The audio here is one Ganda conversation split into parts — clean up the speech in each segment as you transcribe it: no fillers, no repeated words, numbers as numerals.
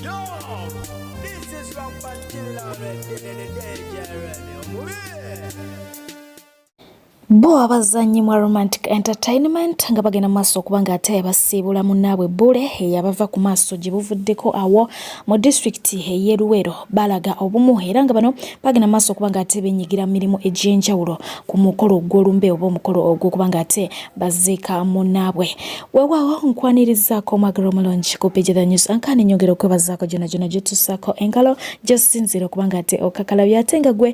Yo, this is from Pantilla in the day, Bo abazanyi mu romantic entertainment nga bagenda maaso okubanga ate basiibula munnaabwe Bule eyabava ku maaso gye buvuddeko awo mu district y'e Luweero balaga obumu era nga bano bagenda maaso okubanga ate benyigira mirimu egy'enjawulo ku mukolo gw'olumbe oba omukolo ogw'okubanga ate baziika munnaabwe. Weewaawo nkwanirizaako omwagala omulungi ku page the news ankani nyongera okwebazaako gyonna gyetussaako engalo gyosinzira okubanga ate okakalabya ate nga gwe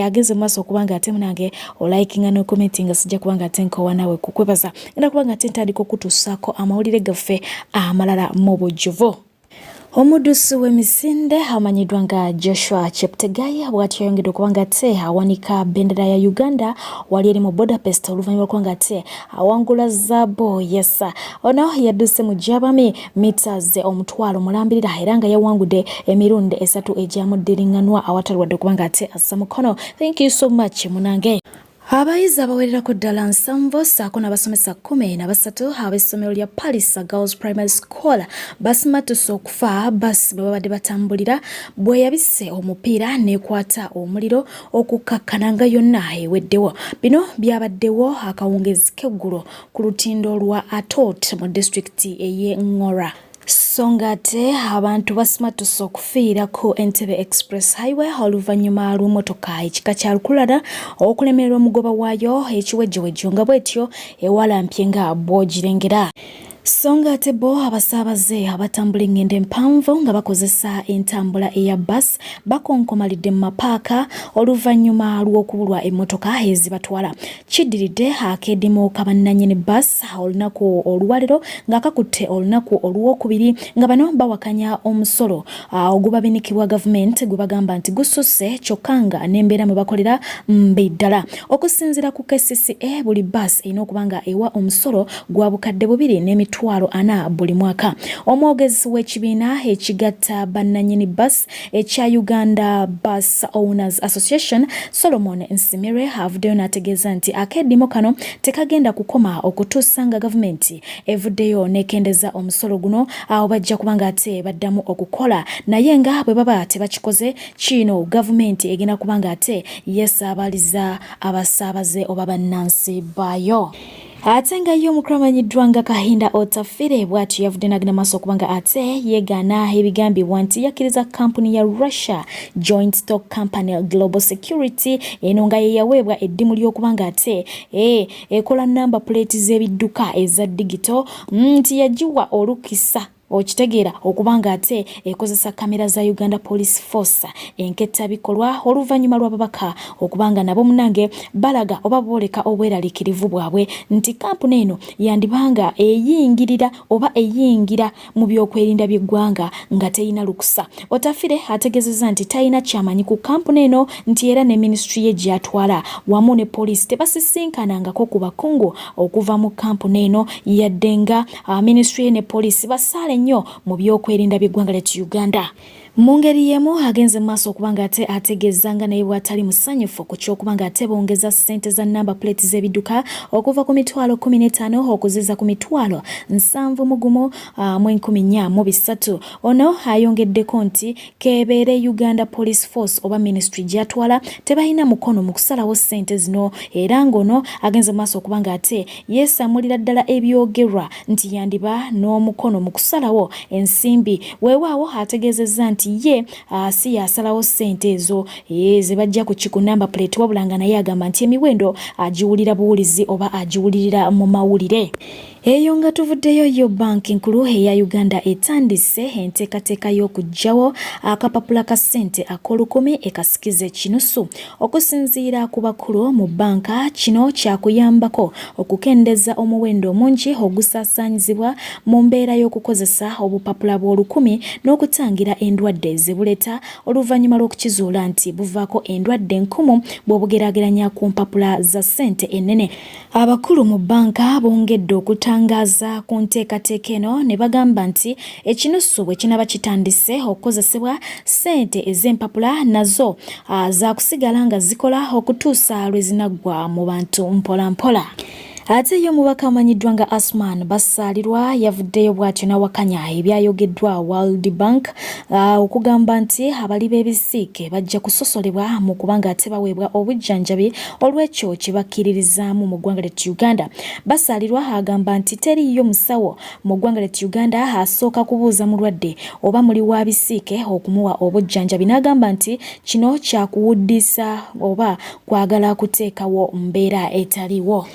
agenze maaso okubanga ate munange olikinga no commenting sijja kubanga ate nkowa nawe kukwebaza era kubanga ate ntandika okutuusaako amawulire gaffe amalala mu bujjuvu. Omudusi w'emisinde amanyiddwa nga Joshua Cheptegei bw'atyo yayongedde okubanga ate awanika bendera ya Uganda wali eri mu Budapest oluvannyuma lw'okubanga ate awangula zaabo yesa. Ono yadduse mu Jabami meters omutwalo mulambirira era nga yawangudde emirundi 3 egyamuddiringanwa awatali wadde okubanga ate assa mukono. Thank you so much munange. Abayizi abawererako ddala 7 ssaako n'abasomesa 13 ab'essomero lya Paris Girls Primary School basimatuse okufa basi bwe babadde batambulira bwe yabisse omupiira n'ekwata omuliro okukakkana nga yonna eweddewo. Bino byabaddewo akawungezi k'eggulo ku lutindo lwa atotode mu district ey'e Ngora. Songa ate abantu basimatuse okufiira ku Entebbe Express Highway oluvannyuma lw'emmotoka ekika kya lukulada okulemererwa omugoba waayo ekiwejjewejjo nga bw'etyo ewalampye nga bw'ogirengera. Songa ate bo abasaabaze abatambula engendo empanvu nga bakozesa entambula eya bus bakonkomalidde mu mapaaka oluvannyuma lw'okubulwa emmotoka ezibatwala. Kiddiridde akeedimo kabannannyini bus olunaku olwaliro ng'akakutte olunaku olwokubiri nga bano bawakanya omusolo ogubabinikibwa gavumenti gwe bagamba nti gususse kyokka nga n'embeera mwe bakolera mbi ddala. Okusinziira ku KCCA buli bus erina okuba nga ewa omusolo gwa bukadde 2.40 buli mwaka. Omwogezi w'ekibiina ekigatta bannannyini bus ekya Uganda Bus Owners Association Solomon Nsimire avuddeyo n'ategeeza nti akeddimo kano tekagenda kukoma okutuusa nga gavumenti evuddeyo n'ekendeza omusolo guno awo bajja kubanga ate baddamu okukola naye nga bwe baba tebakikoze kino gavumenti egenda kubanga ate yesaabaliza abasaabaze oba bannansi baayo. Ate nga yo omukulu amanyiddwa nga Kahinda Otafire bw'atyo yavudde n'agenda maaso okubanga ate yeegaana ebigambibwa nti yakkiriza kampuni ya Russia Joint Stock Company Global Security eno nga ye yaweebwa eddimu ly'okubanga ate ekola number plate z'ebidduka eza digital nti yagiwa olukisa okitegeera okubanga ate ekozesa kamera za Uganda Police Force enketta bikolwa oluvannyuma lw'ababaka okubanga nabo munange balaga oba booleka obweraliikirivu bwabwe nti kampuni eno yandibanga eyingirira oba eyingira mu byokwerinda by'eggwanga nga teyina lukusa. Otafire ategeezezza nti tayina kyamanyi ku kampuni eno nti era ne ministry ye gy'atwala wamu ne poliisi tebasisinkanangako ku bakungu okuva mu kampuni eno yadde nga ministry ye ne poliisi basaale nnyo mu byokwerinda by'eggwanga lya Uganda. Mu ngeri y'emu agenze maaso okubanga ate ategeeza nga naye bw'atali musanyufu ku ky'okubanga ate bongeza ssente za number plate z'ebidduka okuva ku mitwalo 15 okuziza ku mitwalo 7,143. Ono ayongeddeko nti kebeere Uganda Police Force oba ministry gy'atwala tebalina mukono mu kusalawo ssente zino era ng'ono agenze maaso okubanga ate yeesamulira ddala ebyogerwa nti yandiba n'omukono mu kusalawo ensimbi. Weewaawo ategeezezza nti ye si yasalawo ssente ezo ze bajja ku kiku number plate wabula nga naye agamba nti emiwendo agiwulira buwulizi oba agiwulirira mu mawulire. Eyo nga tuvuddeyo yo banki nkulu eya Uganda etandise enteekateeka y'okuggyawo akapapula ka ssente ak'olukumi ekasikiza ekinusu. Okusinziira ku bakulu mu banka kino kyakuyambako okukendeza omuwendo omungi ogusaasaanyizibwa mu mbeera y'okukozesa obupapula bw'olukumi n'okutangira endwadde ezibuleta oluvannyuma lw'okukizuula nti buvaako endwadde nkumu bw'obugeraageranya ku mpapula za ssente ennene. Abakulu mu banka bongedde okutangaza ku nteekateeka eno ne bagamba nti ekinusu bwe kinaba kitandise okukozesebwa ssente ez'empapula nazo za kusigala nga zikola okutuusa lwe zinaggwa mu bantu mpola mpola. Ate yo mubaka amanyiddwa nga Asman Basalirwa yavuddeyo bw'atyo n'awakanya ebyayogeddwa World Bank okugamba nti abali b'ebisiike bajja kusosolebwa mu kubanga ate baweebwa obujjanjabi olw'ekyo kye bakkiririzaamu mu ggwanga ly'e Uganda. Basalirwa agamba nti teriyo musawo mu ggwanga ly'e Uganda asooka kubuuza mulwadde oba muli wa bisiike okumuwa obujjanjabi, n'agamba nti kino kyakuwuddisa oba kwagala kuteekawo mbeera etaliwo.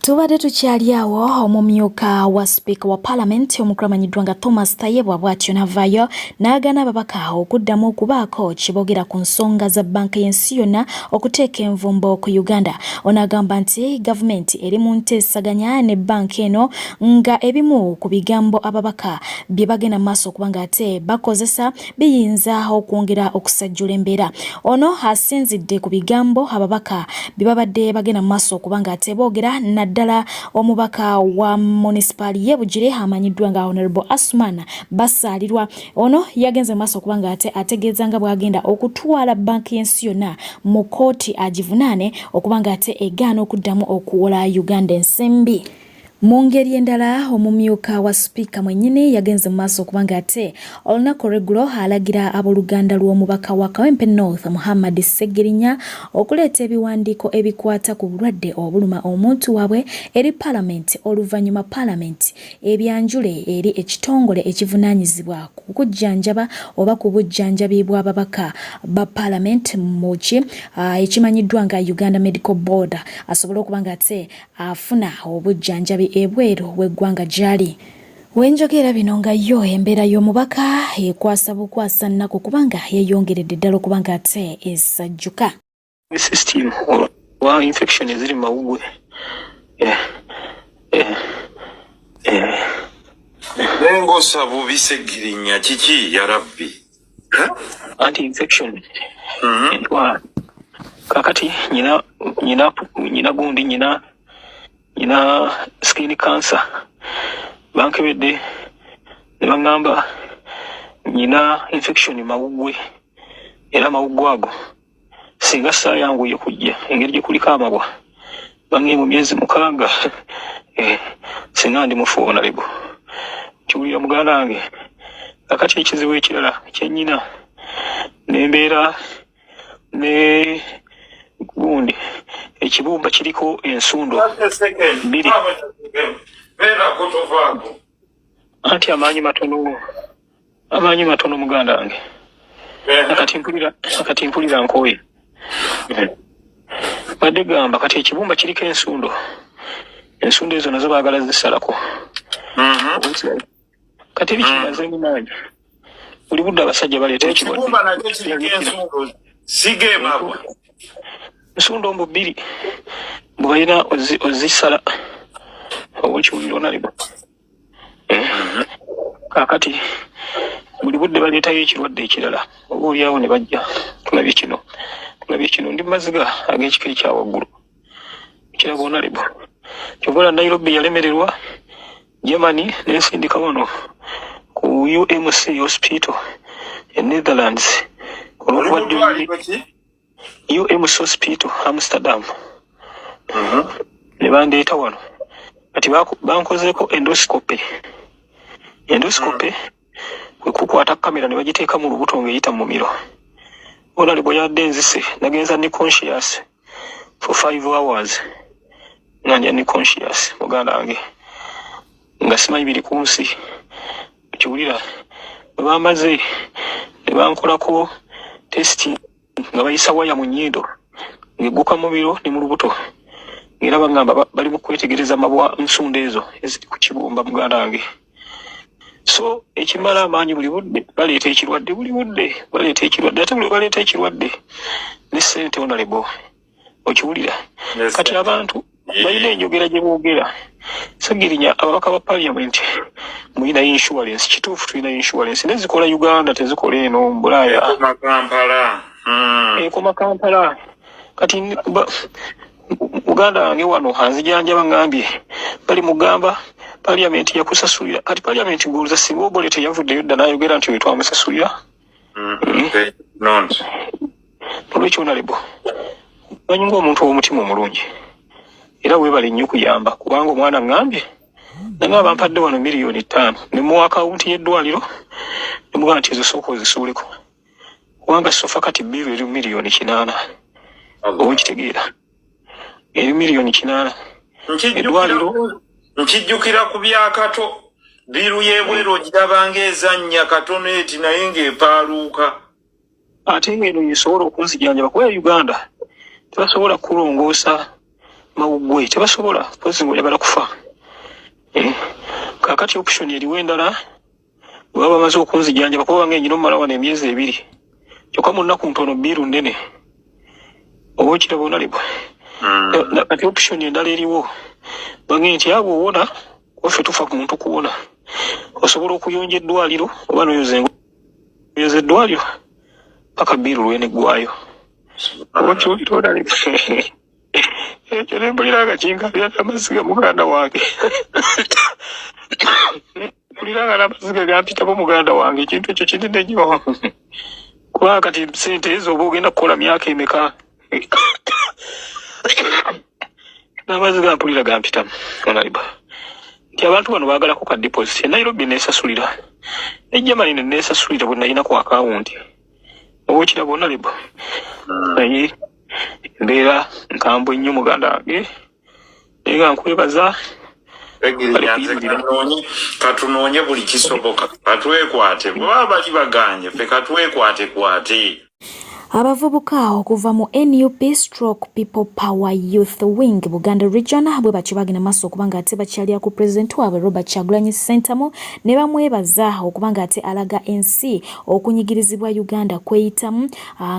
Tubadde tukyali awo omumyuka wa Speaker wa Parliament omukulu amanyiddwa nga Thomas Tayebwa bw'atyo n'avaayo n'agaana ababaka okuddamu okubaako kibogera ku nsonga za banka y'ensi yonna okuteeka envumbo ku Uganda. Ono agamba nti gavumenti eri mu nteesaganya ne banka eno nga ebimu ku bigambo ababaka bye bagenda maaso okuba nga ate bakozesa biyinza okwongera okusajjula embeera. Ono asinzidde ku bigambo ababaka bye babadde bagenda maaso okuba nga ate boogera naddala omubaka wa munisipaali y'e Bugiri amanyiddwa nga Honorable Asman Basalirwa. Ono yagenze maaso okuba nga ate ategeeza nga bw'agenda okutwala banka y'ensi yonna mu kkooti agivunaane okuba nga ate egaana okuddamu okuwola Uganda ensimbi. Mu ngeri endala omumyuka wa Speaker mwennyini yagenze mu maaso okuba nga ate olunaku olw'eggulo alagira abooluganda lw'omubaka wa Kawempe North Muhammad Segirinya okuleeta ebiwandiiko ebikwata ku bulwadde obuluma omuntu waabwe eri Parliament oluvannyuma Parliament ebyanjule eri ekitongole ekivunaanyizibwa ku kujjanjaba oba ku bujjanjabi bw'ababaka ba Parliament mu ekimanyiddwa nga Uganda Medical Board asobole okuba nga ate afuna obujjanjabi ebweru w'eggwanga gy'ali. Wenjogera bino nga yo embeera y'omubaka ekwasa bukwasa nnaku kubanga yeeyongeredde ddala okuba nga ate esajjuka. System wa infection eziri mawugwe nengosa bubi Segirinya kiki ya rabbi anti infection kakati nyina gundi nyina skin cancer bankebedde ne bangamba nyina infection mawugwe era mawugwe ago singa saayanguye kujja engeri gye kuliko amabwa bange mu myezi 6 singa ndi mufuona lebo kiwulira muganda wange kakati ekizibu ekirala kyennyina nembeera ne gundi ekibumba kiriko ensundo mbiri anti amaanyi matono muganda wange akati mpulira nkoye badde gamba kati ekibumba kiriko ensundo ezo nazo baagala zisalako kati bikimaze maanyi buli budde abasajja baleeta ekibumba nsundo mbu 2 bwalina ozisala obukiwuliro nalibo kakati buli budde baleetayo ekirwadde ekirala oba oliawo ne bajja tulabye kino ndi maziga ag'ekika ekyawaggulu kiraba onalibo kyobola Nairobi yalemererwa Germany n'ensindika wano ku UMC hospital e Netherlands olw'obulwadde UMC hospital Amsterdam ne bandeeta wano kati bankozeeko endoscopy kwe kukwata kamera ne bagiteeka mu lubuto ng'eyita mu mumiro olali bwe yadde nzise nagenza ni conscious for 5 hours nanja ni conscious muganda wange nga simanyi biri ku nsi kiwulira bwe bamaze ne bankolako testing nga bayisa waya mu nnyindo ng'egguka mu biro ne mu lubuto era bagamba bali mu kwetegereza mabwa nsunda ezo eziri ku kibumba muganda wange so ekimala amaanyi buli budde baleeta ekirwadde ate buli baleeta ekirwadde ne ssente onalebo okiwulira kati abantu balina enjogera gye boogera Segirinya ababaka ba Parliament mulina insurance kituufu tulina insurance nezikola Uganda tezikola eno mbulaaya ekoma Kampala kati Uganda wange wano hanzijanjaba ngambye bali mugamba Parliament yakusasulira kati Parliament nguluza singa obole teyavuddeyo dda n'ayogera nti twamusasulira olwekyo nalebo banyi ng'omuntu ow'omutima omulungi era weebale nnyo kuyamba kubanga omwana ngambye nanga bampadde wano $5,000,000 ne mu account y'eddwaliro ne mugamba nti ezisooka ozisuuleko kubanga sofa kati biiru eri $8,000,000 obukitegeera eri $8,000,000 eddwaliro nkijjukira ku byakato biiru y'ebweru ogirabanga ezannya katono eti naye ng'epaaluuka ate ng'eno yesobola okunzijanjaba kuba Uganda tebasobola kulongoosa mawuggwe tebasobola pozi ng'oyagala kufa kaakati option eriwo endala bwe baba bamaze okunzijanjaba kuba bange nyina omumala wano emyezi 2 kyokka mu nnaku ntono biiru nnene oba okiraba onalibwa kati option endala eriwo bange nti abo owona waffe tufa ku muntu kuwona osobola okuyonja eddwaliro oba noyoza eddwaliro paka biiru lweneggwayo oba kiwulira onalibwa ekyo nempulira nga kinkabya amaziga muganda wange mpulira nga n'amaziga gampitako muganda wange ekintu ekyo kinene nnyo kubanga kati sente ezo oba ogenda kukola myaka emeka n'amaziga mpulira gampitamu onalibwa nti abantu bano baagalako ka deposit Nairobi neesasulira ne Germany neesasulira bwe nalina ku akawunti oba okiraba onalibwa naye mbeera nkambwe nnyo muganda wange naye nga nkwebaza katunoonye buli kisoboka katwekwate bwe baba bali baganye ffe katwekwatekwate abavubuka okuva mu NUP stroke People Power Youth Wing Buganda Region bwe batyo bagenda maaso okuba nga ate bakyalya ku President waabwe Robert Kyagulanyi Ssentamu ne bamwebaza okuba nga ate alaga ensi okunyigirizibwa Uganda kweyitamu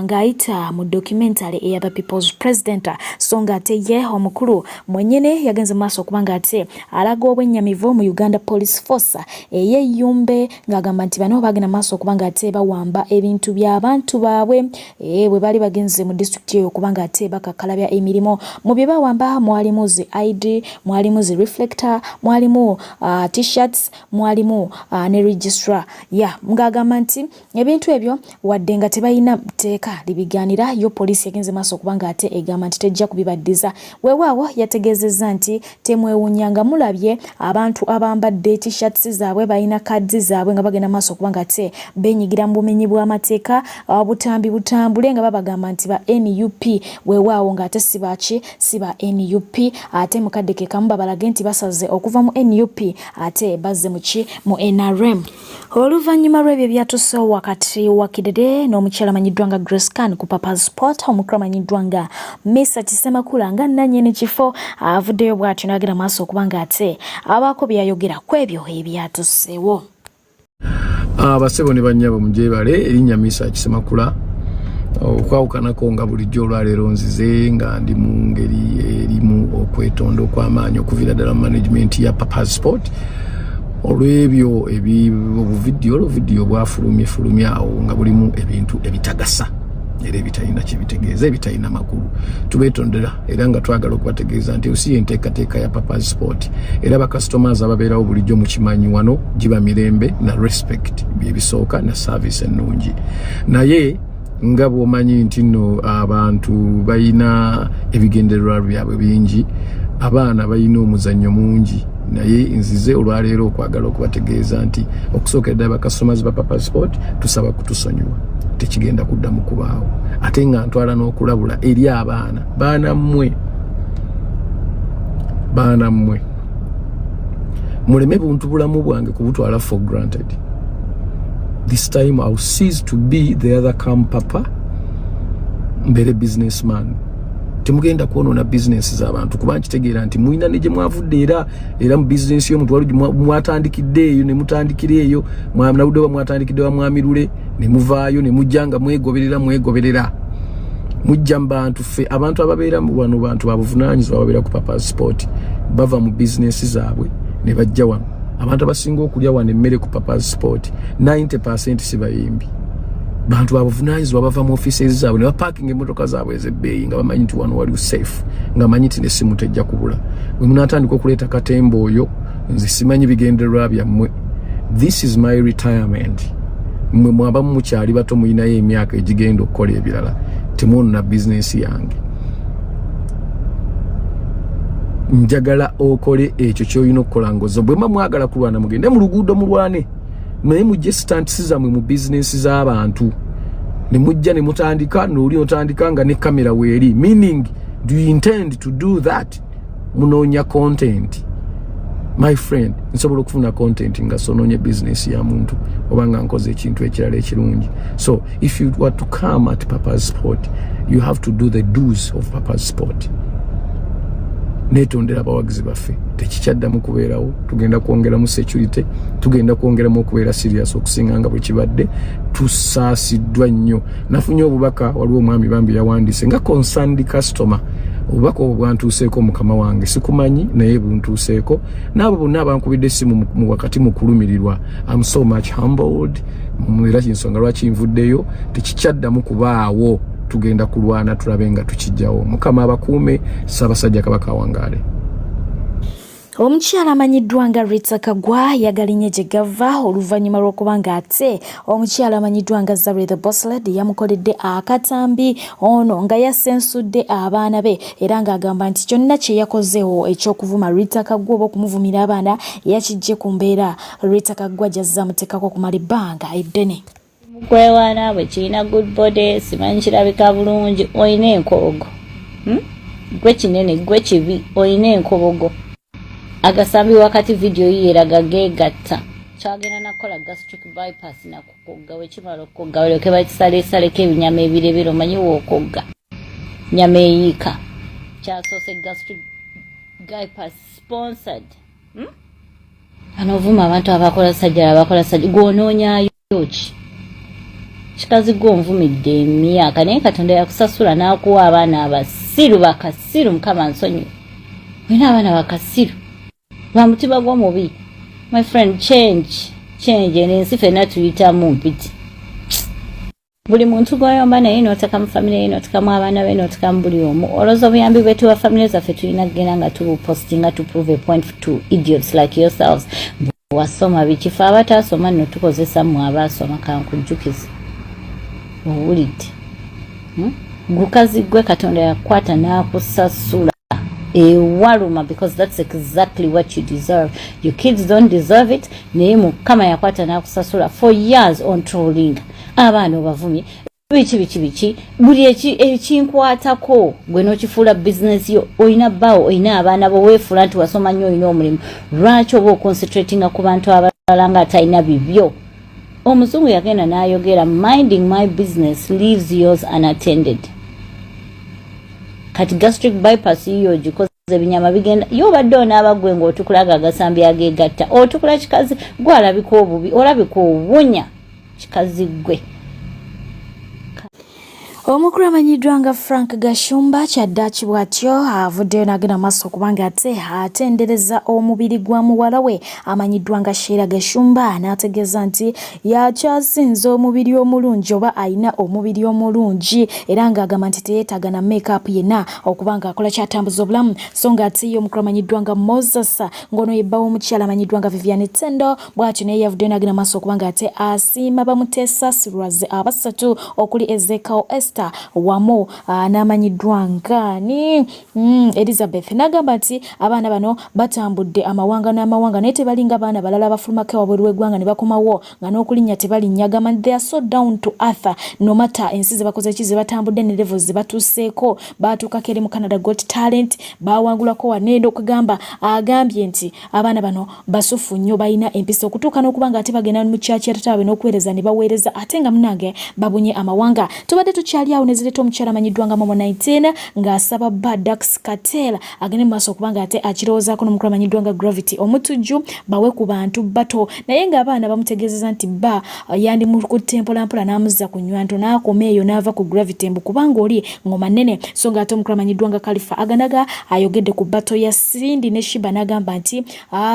ng'ayita mu documentary eyaba People's President so nga ate ye omukulu mwennyene yagenze maaso okuba nga ate alaga obwennyamivu mu Uganda Police Force ey'eyyumbe ng'agamba nti bano bagenda maaso okuba nga ate bawamba ebintu by'abantu baabwe bwe bali bagenze mu district eyo kubanga ate bakakalabya emirimu mu bye bawamba mwalimu zi ID mwalimu zi reflector mwalimu t-shirts mwalimu ne registrar ngagamba nti ebintu ebyo wadde nga tebalina teeka libiganira yo police yagenze maaso kubanga ate egamba nti tejja kubibaddiza weewaawo yategeezezza nti temwewunyanga mulabye abantu abambadde t-shirts zaabwe balina cards zaabwe nga bagenda maaso kubanga ate benyigira mu bumenyi bw'amateeka butambi nga babagamba nti ba NUP weewaawo nga ate si ba NUP ate mukadde ke kamu babalage nti basaze okuva mu NUP ate bazze mu NRM oluvannyuma lw'ebyo byatuuse wakati wa Kidede n'omukyala amanyiddwa nga Grace Khan ku Papa Sport omukulu amanyiddwa nga Mesach Semakula nga nannyini kifo avuddeyo bw'atyo n'agenda maaso okuba nga ate abaako byayogera ku ebyo ebyatuusewo abasebo ne bannyabo mugyebale erinnya Mesach Semakula okwawukanako nga bulijjo olwaleero nzize nga ndi mu ngeri erimu okwetonda okw'amaanyi okuviira ddala management ya Papa Sport olw'ebyo obuvidiyo bwafulumye awo nga bulimu ebintu ebitagasa era ebitalina kyebitegeeza ebitalina makulu tubetondera era nga twagala okubategeeza nti osi enteekateeka ya Papa Sport era bakastomers ababeerawo bulijjo mu kimanyi wano giba mirembe na respect byebisooka na service ennungi naye nga bw'omanyi nti nno abantu balina ebigendererwa byabwe bingi abaana balina omuzannyo mungi naye nzize olwaleero okwagala okubategeeza nti okusookera ddala bakastomers ba Papa Sport tusaba kutusonyiwa tekigenda kuddamu kubaawo ate nga ntwala n'okulabula eri baana mmwe muleme buntu bulamu bwange kubutwala for granted. This time I'll cease to be the other calm papa mbere businessman temugenda kuonona business z'abantu kuba nkitegeera nti muina ne gye mwavudde era mu business yo mutwalo mwatandikidde eyo ne mutandikira eyo mwamnawudde wa mwatandikidde wa mwamirule ne muvaayo ne mujjanga mwegoberera mujja mbantu fe abantu ababeera mu wano bantu babuvunaanyizibwa ababeera ku Papa Sport bava mu business zaabwe ne bajja wano abantu abasinga okulya wano emmere ku Papa Sport 90% sibayimbi bantu babuvunaanyizibwa bava mu offices zaabwe ne baparking emmotoka zaabwe ez'ebbeeyi nga bamanyi nti wano wali safe nga manyi nti n'essimu tejja kubula bwe munaatandika okuleeta katembo oyo nze simanyi bigendererwa byammwe. This is my retirement. Mwe mwaba mukyali bato muyinayo emyaka egigenda okukola ebirala temwonna business yange njagala okole ekyo ky'olina okukola ngozo bwe mwagala kulwana mugende mu luguudo mulwane naye mujje stantisi zammwe mu bizinesi z'abantu ne mujja ne mutandika n'oli otandika nga ne kamera weeri meaning do you intend to do that munoonya content my friend nsobola okufuna content nga sonoonya business ya muntu oba nga nkoze ekintu ekirala ekirungi so if you want to come at Papa's Sport you have to do the do's of Papa's Sport netondera abawagizi baffe tekikyaddamu kubeerawo tugenda kwongera mu security tugenda kwongeramu okubeera serious okusinga nga bwe kibadde tusaasiddwa nnyo nafunye obubaka waliwo omwami bambi yawandiise nga concerned customer obubaka obwo bwantuuseeko mukama wange sikumanyi naye buntuuseeko n'abo bonna abankubidde essimu mu wakati mu kulumirirwa I'm so much humbled era kinsonga lwaki nvuddeyo tekikyaddamu kubaawo tugenda kulwana tulabe nga tukijjawo mukama abakuume Ssaabasajja Kabaka wangaale. Omukyala amanyiddwa nga Rita Kagwa yagalinye gye gava oluvannyuma lw'okuba ng'ate omukyala amanyiddwa nga Zari the Boss Lady yamukoledde akatambi ono nga yasensudde abaana be era ng'agamba nti kyonna kye yakozeewo eky'okuvuma Rita Kagwa oba okumuvumira abaana yakijje ku mbeera Rita Kagwa gy'azza amuteekako okumala ebbanga eddene. Kwewaana bwe kirina good body simanyi kirabika bulungi oyina enkobogo gwe kinene gwe kibi oyina enkobogo agasambi wakati video yeraga gegatta kyagenda nakola gastric bypass nakukogga wekimala okugga walyoke bakisaleko ebinyama ebirebera omanyi wookogga nyama eyiika kyasoose gastric bypass sponsored anovuma abantu abakola sajjala gwonoonyayo ki kikazi gwonvumidde emyaka naye Katonda yakusasula n'akuwa abaana abasiru bakasiru mukama nsonyi olina abaana bakasiru lwa mutima gw'omubi my friend change ensi ffenna tuyitamu mpiti buli muntu gw'oyomba naye n'otekamu famire ye n'otekamu abaana be n'otekamu buli omu olowooza obuyambi bwetu wa famire zaffe tulina kugenda nga tubupostinga to prove a point to idiots like yourselves wasoma bikifa abataasoma nno tukozesa mu abaasoma kankujjukiza owulidde gukazi gwe Katonda yakwata n'akusasula ewaluma because that's exactly what you deserve. Your kids don't deserve it. Naye mukama yakwata n'akusasula for years on trolling abaana obavumye biki buli ekinkwatako gwe n'okifuula business yo oyina bbaawo oyina abaana bo weefuula nti wasoma nnyo oyina omulimu lwaki oba oconcentratinga ku bantu abalala nga atalina bibyo. Omuzungu yagenda n'ayogera minding my business leaves yours unattended. Kati gastric bypass yiyo gikoze ebinyama bigenda yobadde onaabagwe ng'otukulaga agasambi ageegatta otukula kikazi gwalabika obubi olabika obunya kikazi gwe. Omukulu amanyiddwa nga Frank Gashumba kyaddaaki bw'atyo avuddeyo n'agenda maaso okubanga ate atendereza omubiri gwa muwala we amanyiddwa nga Sheila Gashumba n'ategeeza nti yakyasinza omubiri omulungi oba ayina omubiri omulungi era ng'agamba nti teyeetaaga na make-up yenna okuba ng'akola kyatambuza obulamu so ng'ate ye omukulu amanyiddwa nga Moses ng'ono yebbawo omukyala amanyiddwa nga Vivian Tendo bw'atyo naye yavuddeyo n'agenda maaso okubanga ate asiima bamuteesa Sirwaze abasatu okuli Ezekiel Wamo n'amanyiddwa ngani Elizabeth n'agamba nti abaana bano batambudde amawanga n'amawanga naye tebalinga abaana balala abafulumako wabweru w'eggwanga ne bakomawo nga n'okulinnya tebalinnya agamba nti they are so down to earth no matter ensi ze bakoze ki ze batambudde ne levels ze batuuseeko baatuukako eri mu Canada Got Talent bawangulako wanendo okugamba agambye nti abaana bano basufu nnyo balina empisa okutuuka n'okuba nga ate bagenda mu kyaki atataabwe n'okuweereza ne baweereza ate nga munange babunye amawanga tubadde tukyali awo nezireta omukyala amanyiddwa nga Momo 19 ng'asaba Dax Katela agende maaso okubanga ate akirowoozaako n'omukulu amanyiddwa nga Gravity omutujju bawe ku bantu bato naye ng'abaana bamutegeezeza nti yandi mukutte mpolampola n'amuzza ku nnywanto n'akoma eyo n'ava ku Gravity mbu kubanga oli ngoma nnene so ng'ate omukulu amanyiddwa nga Khalifa aganaga ayogedde ku bato ya Cindy ne Shiba n'agamba nti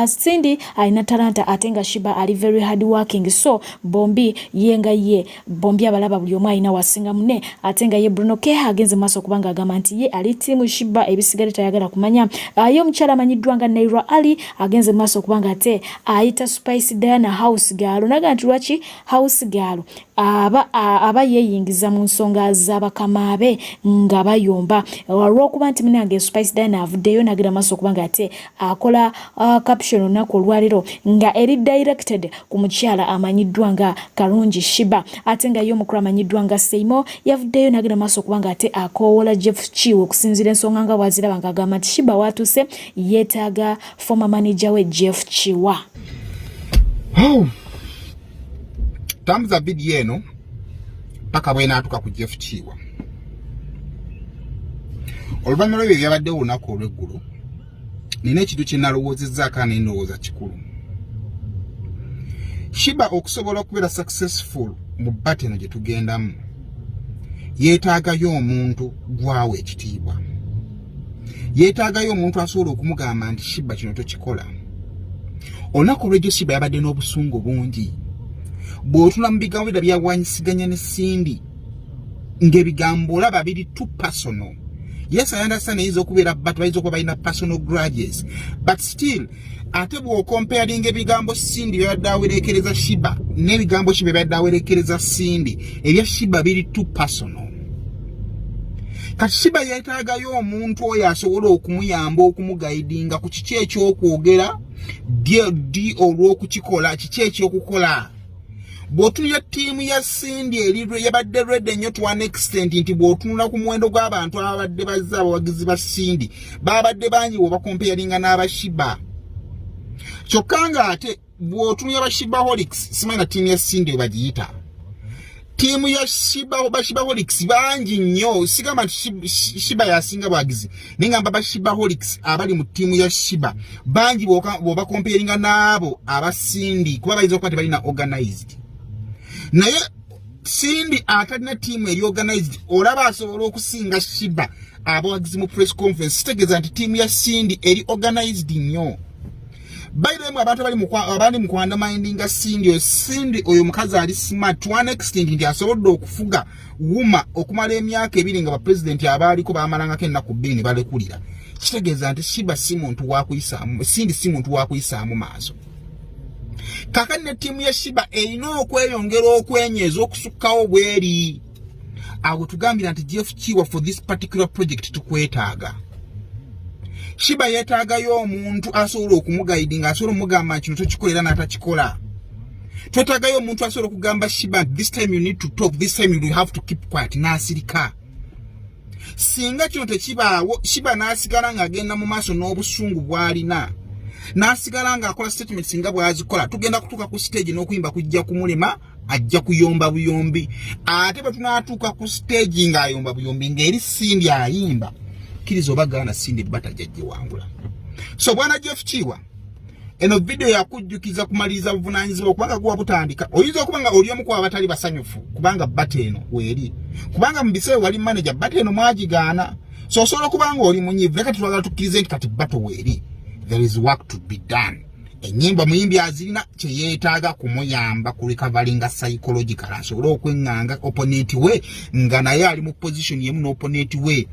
Cindy alina talanta ate nga Shiba ali very hard working so bombi ye bombi abalaba buli omu alina wasinga munne ate nga ye Bruno K agenze maaso kubanga agamba nti ye ali timu Shiba ebisigale tayagala kumanya. Ye omukyala amanyiddwa nga Naira Ali agenze maaso kubanga ate ayita Spice Diana house girl. Naga nti lwaki house girl aba yeyingiza mu nsonga z'abakama abe nga bayomba olw'okuba nti munange Spice Diana avuddeyo nagira maaso kubanga ate akola caption olunaku olwaliro nga eri directed ku mukyala amanyiddwa nga Karungi Shiba ate nga ye omukulu amanyiddwa nga Seimo yavuddeyo nagira maaso kubanga ate akoowola Jeff Chiwo okusinziira ensonga nga bwaziraba nga agamba nti Shiba watuse yeetaaga former manager we Jeff Chiwa. Tambuza video eno paka bwena atuka ku Jeff Chiwa. Oluvannyuma lw'ebyo byabadde olunaku olw'eggulu nina ekintu kye nalowoozezzaako ne ndowooza kikulu. Shiba okusobola okubeera successful mu bateno gye tugendamu yeetaagayo omuntu gwawe ekitiibwa. Yeetaagayo omuntu asobola okumugamba nti Shiba kino tokikola. Olunaku olw'ejjo Shiba yabadde n'obusungu bungi. Bw'otula mu bigambo bye byawanyisiganya ne Cindy ng'ebigambo olaba biri too personal. Yes, I understand he's okubeera but bayinza okuba balina personal grudges, but still ate bw'okomparing ebigambo Cindy byabadde awerekereza Shiba n'ebigambo Shiba byabadde awerekereza Cindy ebya Shiba biri too personal. Kati Shiba yeetaagayo omuntu oyo asobola okumuyamba okumugaidinga ku kiki ekyokwogera di olw'okukikola kiki ekyokukola. Bw'otunula ttiimu ya Cindy yabadde ready nnyo to an extent nti bw'otunula ku muwendo gw'abantu ababadde bazze abawagizi ba Cindy babadde bangi bw'obakomparinga n'aba Shiba. Kyokka nga ate bw'otunula ba Shibaholics simanyi na ttiimu ya Cindy we bagiyita. Timu ya Shibaholics bangi nnyo sigamba nti Shiba yasinga bwagizi nengamba ba Shibaholics abali mu timu ya Shiba bangi bw'oba comparinga n'abo aba Cindy kuba bayinza okuba tebalina organized. Naye Cindy atalina timu eri organized olaba asobola okusinga Shiba abawagizi mu press conference kitegeeza nti timu ya Cindy eri organized nnyo. By the way, abantu abali mu kwandamindinga Cindy oyo mukazi ali smart to an extent nti asobodde okufuga wuma okumala emyaka 2 nga ba president abaliko bamalanga kenna ku bbini balekulira. Kitegeeza nti Shiba si muntu wa kuyisaamu, Cindy si muntu wa kuyisaamu maaso. Kakati ne timu ya Shiba erina okweyongera okwenyeza okusukkawo bweri. Awo tugambira nti Jeff Chiwa for this particular project tukwetaaga. Shiba yeetaagayo omuntu asobola okumugaidinga asobola omugamba kino tokikolera n'atakikola. Twetaagayo omuntu asobola okugamba Shiba this time you need to talk, this time you have to keep quiet n'asirika. Singa kino tekibaawo Shiba n'asigala ng'agenda mu maaso n'obusungu bw'alina n'asigala ng'akola statements nga bw'azikola tugenda kutuuka ku stage n'okuyimba kujja kumulema ajja kuyomba buyombi. Ate bwe tunaatuuka ku stage ng'ayomba buyombi ng'eri Cindy ayimba kirizo bagana Cindy bata jajje wangula. So bwana Jeff Chiwa eno video yakujjukiza kumaliza buvunanyizibwa kubanga kuwa butandika oyinza okubanga oli omu ku abatali basanyufu kubanga bata eno weeri kubanga mu biseera wali manager bata eno mwagigaana so osobola kubanga oli munyivu leka tulagala tukkirize nti kati bata weeri there is work to be done. Enyimba muyimbi azirina kye yeetaaga kumuyamba ku recoveringa psychological asobola okwenganga opponent we nga naye ali mu position yemu n'opponent we.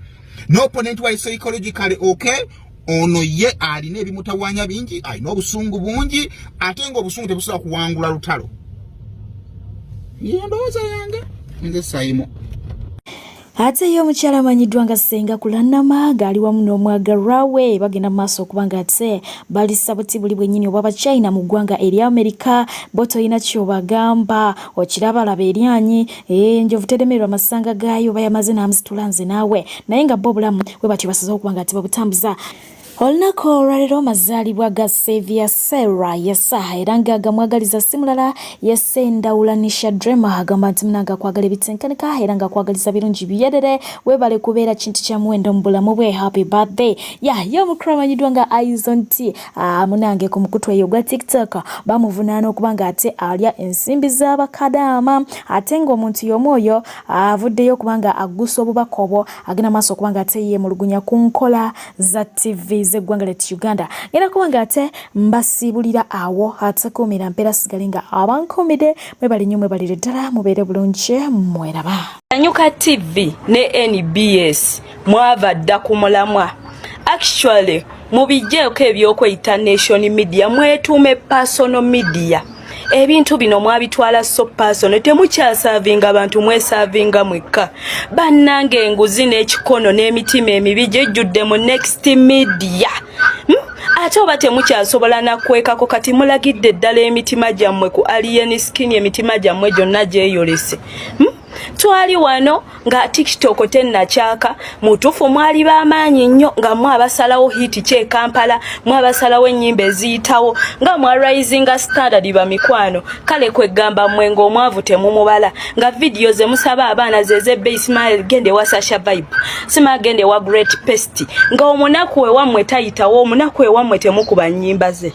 No opponent wa psychologically okay ono ye alina ebimutawanya bingi alina obusungu bungi ate nga obusungu tebusobola kuwangula lutalo. Ndowooza yange nze Saimo. Ate ye omukyala amanyiddwa nga Semakula Namaga ali wamu n'omwagalwa we bagenda mu maaso okubanga ate bali saboti buli bwennyini obw'aba China mu ggwanga eri Amerika bo toyina kyobagamba okirabalaba eryanyi enjovu teremererwa amasanga gaayo bayamaze n'amusitula nze naawe naye nga bo obulamu bwe batyo basazeho okubanga ate babutambuza. Olunaku olwaleero amazaalibwa ga Xavier Serra yasa era ng'agamwagaliza si mulala yase Ndawulanisha Drema agamba nti munanga kwagala ebitenkanika era nga kwagaliza birungi byerere webale kubeera kintu kya muwendo mu bulamu bwe. Happy birthday ye omukulu amanyiddwa nga Aizon T munange ku mukutu eyo gwa TikTok bamuvunaana okubanga ate alya ensimbi z'abakadaama ate ng'omuntu y'omu oyo avuddeyo okubanga aggusa obubaka obwo agenda maaso okubanga ate yemulugunya ku nkola za TV yabayizi eggwanga lyettu Uganda era kuba nga ate mbasiibulira awo atakuumira mpeera sigale nga abankuumidde mwebali nnyo mwebalire ddala mubeere bulungi mweraba. Anyuka TV ne NBS mwava dda ku mulamwa. Actually mubijjeeko ebyokweyita nation media mwetuume personal media. Ebintu bino mwabitwala so personal temukyasavinga abantu mwesavinga mwekka. Bannange enguzi n'ekikono n'emitima emibi gyejjudde mu next media. Ate oba temukyasobola nakwekako kati mulagidde ddala emitima gyammwe ku alien skin emitima gyammwe gyonna gyeyolese. Twali wano nga TikTok tennakyaka mutufu mwali b'amaanyi nnyo nga mwabasalawo hiti kye Kampala mwabasalawo ennyimba eziyitawo nga mwa rising standard ba mikwano kale kwegamba mwe ng'omwavu temumubala nga video ze musaba abaana zeze Ismail gende wa Sasha Vibe sima gende wa Great Pest nga omunaku we wamwe tayitawo omunaku we wamwe temukuba nnyimba ze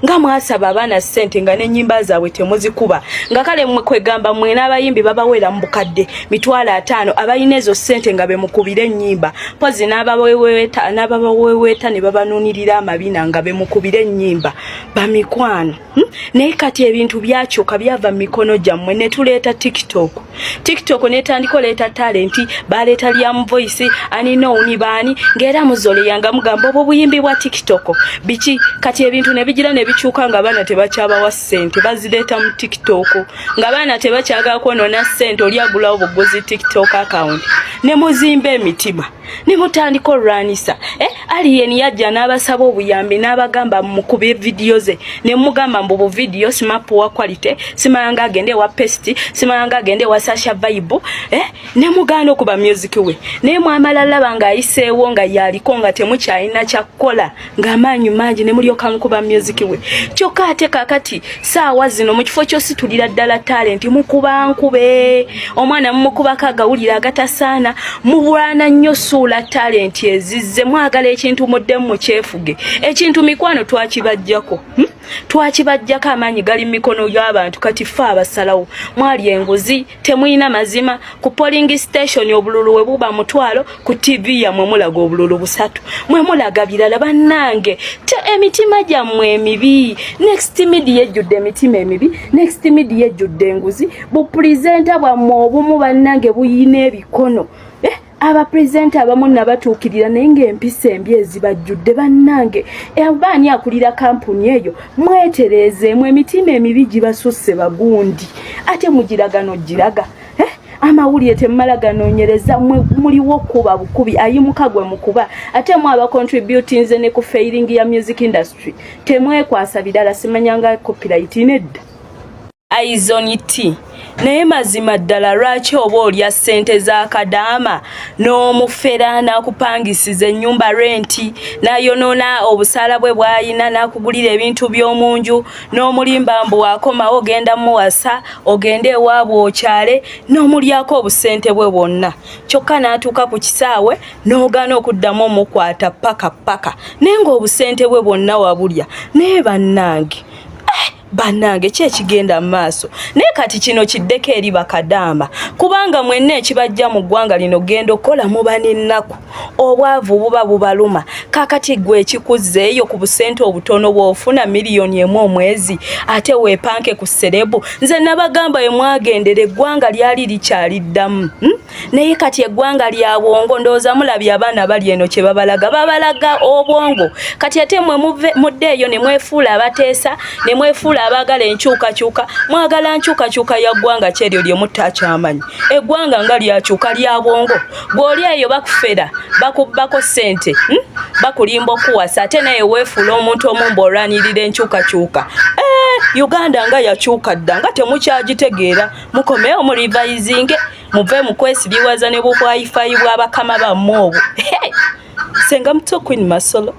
nga mwasaba abaana ssente nga n'ennyimba zaabwe temuzikuba nga kale mwe kwegamba mwe n'abayimbi babawera mbukadde mitwala 5 abayina ezo ssente nga bemukubira ennyimba pozi n'abaweweeta ne babanunirira amabina nga bemukubira ennyimba bamikwano naye kati ebintu byakyuka byava mu mikono gyammwe ne tuleeta TikTok netandika leeta talenti baleeta Liam Voice anino unibani ngera muzole yanga mugamba obwo buyimbi bwa TikTok biki kati ebintu ne bigira ne bikyuka nga bana tebakyaba wa ssente bazileeta mu TikTok nga bana tebakyaga kwonona ssente olyagula obugozi TikTok account ne muzimba emitima ne mutandika olwanisa alien yajja n'abasaba obuyambi n'abagamba mukube video ze ne mugamba mbu video smap wa quality simanga agende wa Pest simanga agende wa Sasha Vibe ne muganda okuba music we ne mwamalala banga ayiseewo nga yaliko nga temukyalina kyakola nga amanyi mangi ne mulyoka mukuba music we kyokka ate kakati saawa zino mu kifo kyo situlira ddala talent mukuba nkube omwana mumukuba kagawulira agatasaana mubulana nnyo suula talent ezizze mwagala ekintu muddemu mu kyefuge ekintu mikwano twakibajjako twakibajjako amaanyi gali mu mikono y'abantu kati ffe abasalawo mwali enguzi temuyina mazima ku polling station obululu we buba mutwalo ku TV yammwe mulaga obululu 3 mwe mulaga birala bannange te emitima gyammwe emibi next media ejjudde emitima emibi next media ejjudde enguzi bu presenter bwammwe obumu bannange buyina ebikono aba presenter abamu nabatuukirira naye ng'empisa embi ezibajjudde bannange abaani akulira kampuni eyo mwetereezeemu emitima emibi gibasusse bagundi ate mugiragano giraga amawulire temumala ganoonyereza muliwo kuba bukubi ayimuka gwe mukuba ate mu aba contributinze ne ku failing ya music industry temwekwasa birala simanyanga copyright nedda aizoniti naye mazima ddala lwaki oba olya ssente za kadaama n'omufera n'akupangisiza ennyumba renti n'ayonoona obusaala bwe bw'ayina n'akugulira ebintu by'omu nju n'omulimba mbu wakomawo ogenda muwasa ogende ewaabwe okyale n'omulyako obusente bwe bwonna kyokka n'atuuka ku kisaawe n'ogaana okuddamu omukwata paka naye ng'obusente bwe bwonna wabulya naye bannange kyekigenda mu maaso naye kati kino kiddeko eri bakadaama kubanga mwenna ekibajja mu ggwanga lino genda okukola muba n'ennaku obwavu buba bubaluma kakati gwe ekikuzzeeyo ku busente obutono bw'ofuna miliyoni 1 omwezi ate weepanke ku serebu nze nabagamba ye mwagendera eggwanga lyali likyaliddamu naye kati eggwanga lya bwongo ndowooza mulabye abaana bali eno kye babalaga obwongo kati ate mwe muddeeyo ne mwefuula abateesa ne mwefuula abagala enkyukakyuka mwagala nkyukakyuka ya ggwanga kyeryo lye mutakyamanyi eggwanga nga lyakyuka lya bwongo bw'oli eyo bakufera bakubbako ssente bakulimba okuwasa ate naye weefuula omuntu omumba olwanirira enkyukakyuka Uganda nga yakyuka dda nga temukyagitegeera mukomewo mu revisinge muve mu kwesiriwaza ne bubwayifayi bw'abakama bammwe obwo senga muto Queen Masolo.